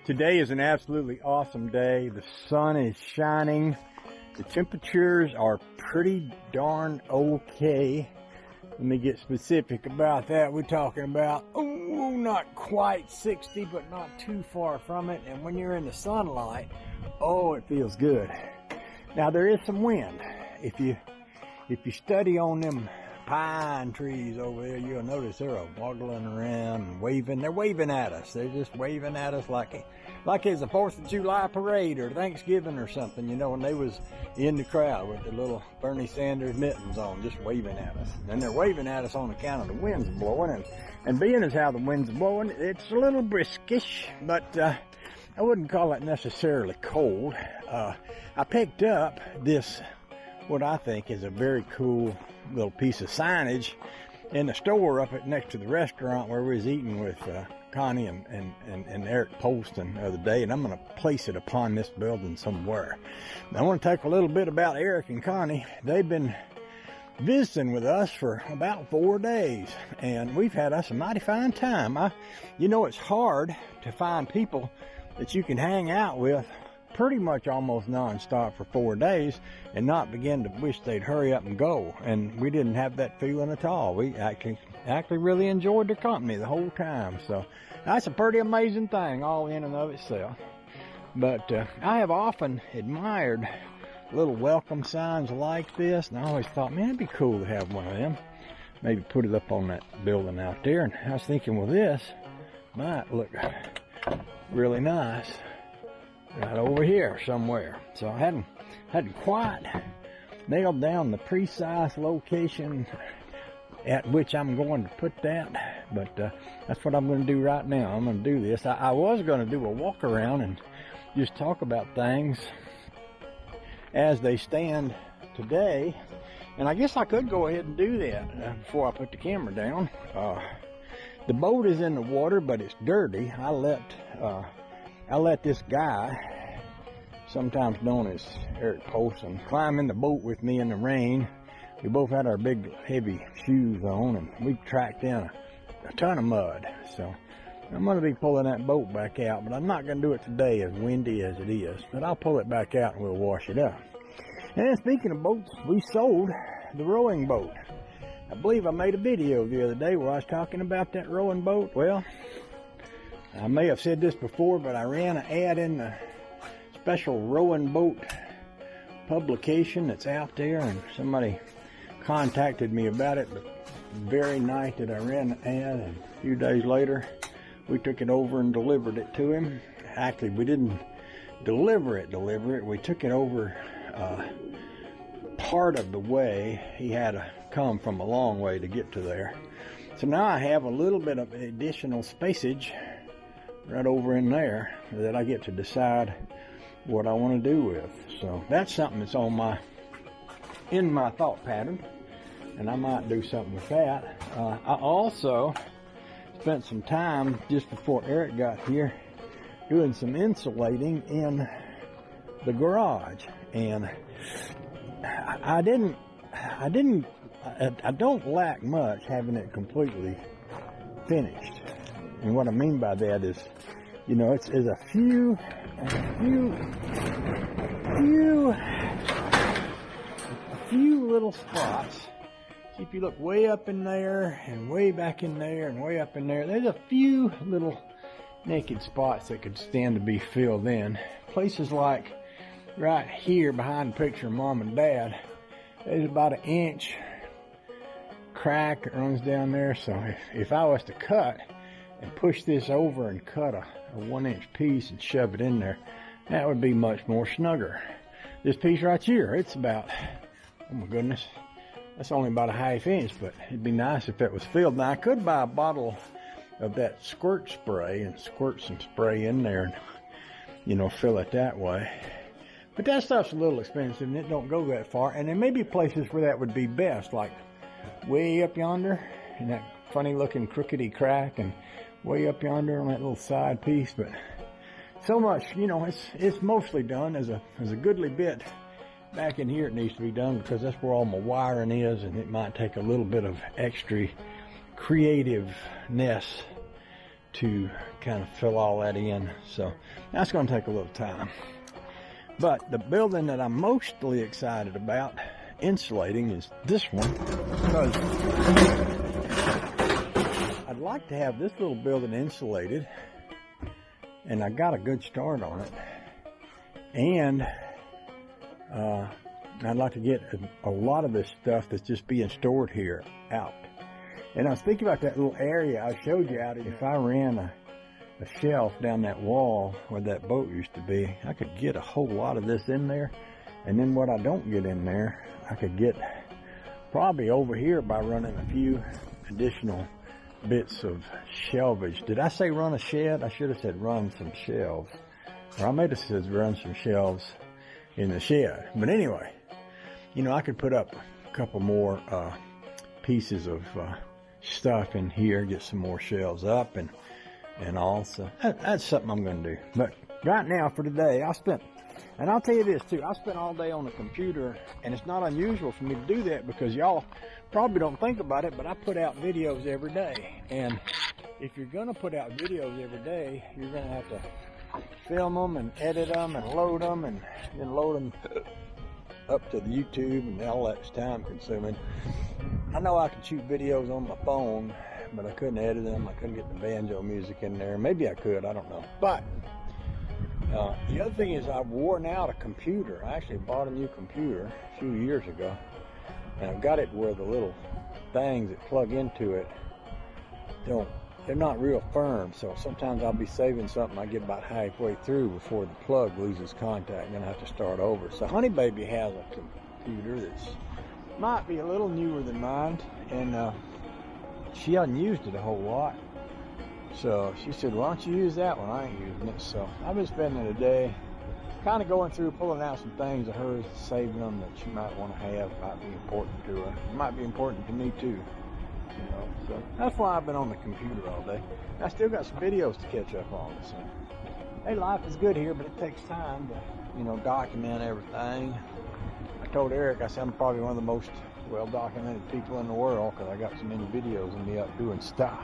Today is an absolutely awesome day. The sun is shining. The temperatures are pretty darn okay. Let me get specific about that. We're talking about, not quite 60, but not too far from it. And when you're in the sunlight, it feels good. Now there is some wind. If you study on them pine trees over there, you'll notice they're waggling around and waving. They're waving at us. They're just waving at us like it's a 4th of July parade or Thanksgiving or something, you know, and they was in the crowd with their little Bernie Sanders mittens on, just waving at us. And they're waving at us on account of the winds blowing, and being as how the wind's blowing, it's a little briskish, but I wouldn't call it necessarily cold. I picked up this, what I think is a very cool little piece of signage in the store up next to the restaurant where we was eating with Connie and Eric Poston the other day, and I'm going to place it upon this building somewhere. Now, I want to talk a little bit about Eric and Connie. They've been visiting with us for about 4 days, and we've had us a mighty fine time. It's hard to find people that you can hang out with pretty much almost non-stop for 4 days and not begin to wish they'd hurry up and go. And we didn't have that feeling at all. We actually really enjoyed their company the whole time. So that's a pretty amazing thing all in and of itself. But I have often admired little welcome signs like this, and I always thought, man, it'd be cool to have one of them. Maybe put it up on that building out there. And I was thinking, well, this might look really nice right over here somewhere. So I hadn't quite nailed down the precise location at which I'm going to put that, but that's what I'm going to do right now. I'm going to do this. I was going to do a walk around and just talk about things as they stand today, and I guess I could go ahead and do that before I put the camera down. The boat is in the water, but it's dirty. I let this guy, sometimes known as Eric Poston, climb in the boat with me in the rain. We both had our big heavy shoes on, and we tracked in a ton of mud. So I'm going to be pulling that boat back out, but I'm not going to do it today as windy as it is. But I'll pull it back out and we'll wash it up. And then speaking of boats, we sold the rowing boat. I believe I made a video the other day where I was talking about that rowing boat. Well, I may have said this before, but I ran an ad in the special rowing boat publication that's out there, and somebody contacted me about it the very night that I ran the ad, and a few days later we took it over and delivered it to him. Actually, we didn't deliver it. We took it over part of the way. He had to come from a long way to get to there. So now I have a little bit of additional spacage right over in there that I get to decide what I want to do with. So that's something that's in my thought pattern, and I might do something with that. I also spent some time just before Eric got here doing some insulating in the garage, and I don't lack much having it completely finished. And what I mean by that is, it's a few little spots. See, if you look way up in there and way back in there and way up in there, there's a few little naked spots that could stand to be filled in. Places like right here behind the picture of Mom and Dad, there's about an inch crack that runs down there. So if I was to cut and push this over and cut a 1-inch piece and shove it in there, that would be much more snugger. This piece right here, it's about, oh my goodness, that's only about a 1/2 inch, but it'd be nice if it was filled. Now I could buy a bottle of that squirt spray and squirt some spray in there and, fill it that way. But that stuff's a little expensive and it don't go that far. And there may be places where that would be best, like way up yonder in that funny looking crookedy crack, and way up yonder on that little side piece. But so much, it's mostly done. As a goodly bit back in here it needs to be done, because that's where all my wiring is, and it might take a little bit of extra creativeness to kind of fill all that in. So that's going to take a little time. But the building that I'm mostly excited about insulating is this one, because I'd like to have this little building insulated, and I got a good start on it. And I'd like to get a lot of this stuff that's just being stored here out. And I was thinking about that little area I showed you out. If I ran a shelf down that wall where that boat used to be, I could get a whole lot of this in there. And then what I don't get in there, I could get probably over here by running a few additional bits of shelvage. Did I say run a shed? I should have said run some shelves. Or I may have said run some shelves in the shed. But anyway, you know, I could put up a couple more pieces of stuff in here, get some more shelves up and all. So that's something I'm going to do. But right now for today, and I'll tell you this too, I spent all day on the computer, and it's not unusual for me to do that because y'all probably don't think about it, but I put out videos every day. And if you're going to put out videos every day, you're going to have to film them and edit them and load them, and then load them up to the YouTube, and all that's time consuming. I know I can shoot videos on my phone, but I couldn't edit them. I couldn't get the banjo music in there. Maybe I could, I don't know. But the other thing is I've worn out a computer. I actually bought a new computer a few years ago, and I've got it where the little things that plug into it they're not real firm. So sometimes I'll be saving something, I get about halfway through before the plug loses contact, and then I have to start over. So Honey Baby has a computer that's might be a little newer than mine, and she hasn't used it a whole lot. So she said, why don't you use that one? I ain't using it. So I've been spending the day kind of going through, pulling out some things of hers, saving them that she might want to have, might be important to her. It might be important to me too. You know, so that's why I've been on the computer all day. I still got some videos to catch up on. So, hey, life is good here, but it takes time to, you know, document everything. I told Eric, I said, I'm probably one of the most well-documented people in the world because I got so many videos of me up doing stuff.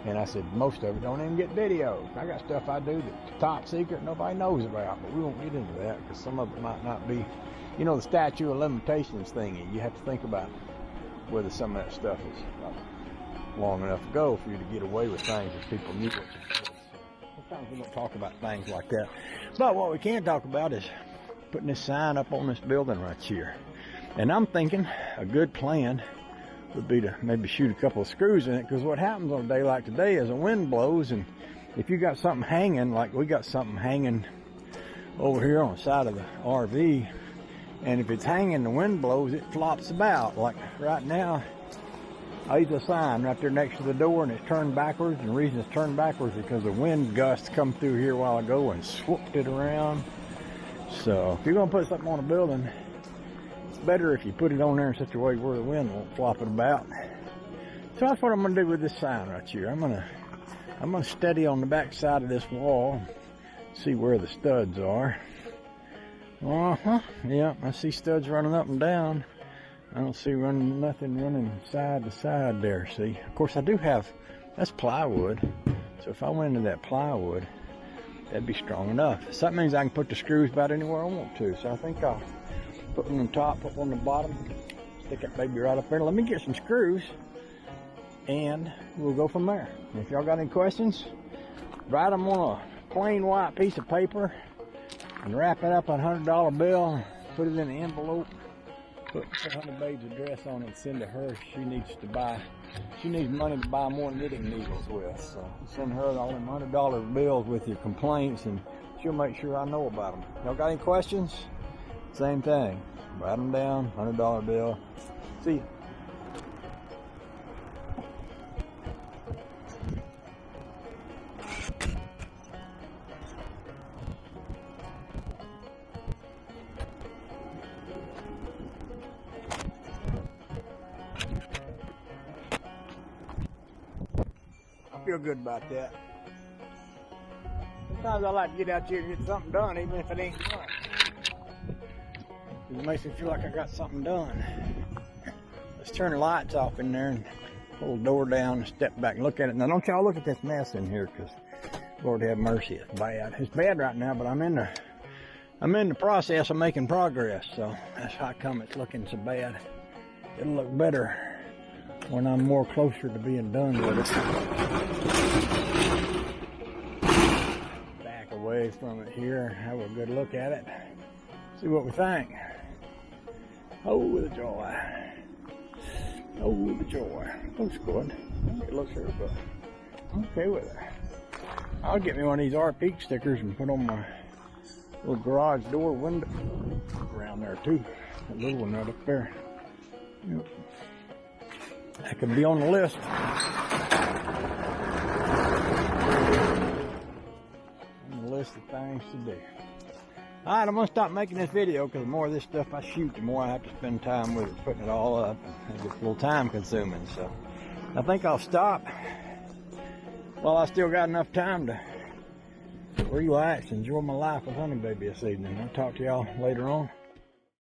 And I said, most of it don't even get videos. I got stuff I do that's top secret nobody knows about, but we won't get into that because some of it might not be, you know, the statute of limitations thingy. You have to think about whether some of that stuff is long enough ago for you to get away with things that people knew what you did. Sometimes we don't talk about things like that. But what we can talk about is putting this sign up on this building right here. And I'm thinking a good plan would be to maybe shoot a couple of screws in it, because what happens on a day like today is the wind blows, and if you got something hanging, like we got something hanging over here on the side of the RV, and if it's hanging, the wind blows, it flops about. Like right now, I use a sign right there next to the door, and it's turned backwards. And the reason it's turned backwards is because the wind gusts come through here a while ago and swooped it around. So if you're going to put something on a building, it's better if you put it on there in such a way where the wind won't flop it about. So that's what I'm going to do with this sign right here. I'm going to steady on the back side of this wall, see where the studs are. Yeah, I see studs running up and down. I don't see nothing running side to side there, see. Of course, I do have, that's plywood. So if I went into that plywood, that'd be strong enough. So that means I can put the screws about anywhere I want to. So I think I'll put one on top, put one on the bottom, stick that baby right up there. Let me get some screws, and we'll go from there. And if y'all got any questions, write them on a plain white piece of paper, and wrap it up in a $100 bill, put it in an envelope, put Honey Babe's address on it, and send to her. She needs money to buy more knitting needles with. So send her all them $100 bills with your complaints, and she'll make sure I know about them. Y'all got any questions? Same thing. Write them down, $100 bill. See ya. I feel good about that. Sometimes I like to get out here and get something done, even if it ain't done. It makes me feel like I got something done. Let's turn the lights off in there and pull the door down and step back and look at it. Now don't y'all look at this mess in here, because Lord have mercy, it's bad. It's bad right now, but I'm in the process of making progress, so that's how come it's looking so bad. It'll look better when I'm more closer to being done with it. Back away from it here, have a good look at it, see what we think. Oh, the joy. Oh, the joy. Looks good. It looks real good. I'm okay with it. I'll get me one of these RP stickers and put on my little garage door window around there too. That little one right up there. Yep. That could be on the list. On the list of things to do. Alright, I'm going to stop making this video, because the more of this stuff I shoot, the more I have to spend time with it, putting it all up. It gets a little time consuming, so I think I'll stop while I still got enough time to relax, enjoy my life with Honey Baby this evening. I'll talk to y'all later on.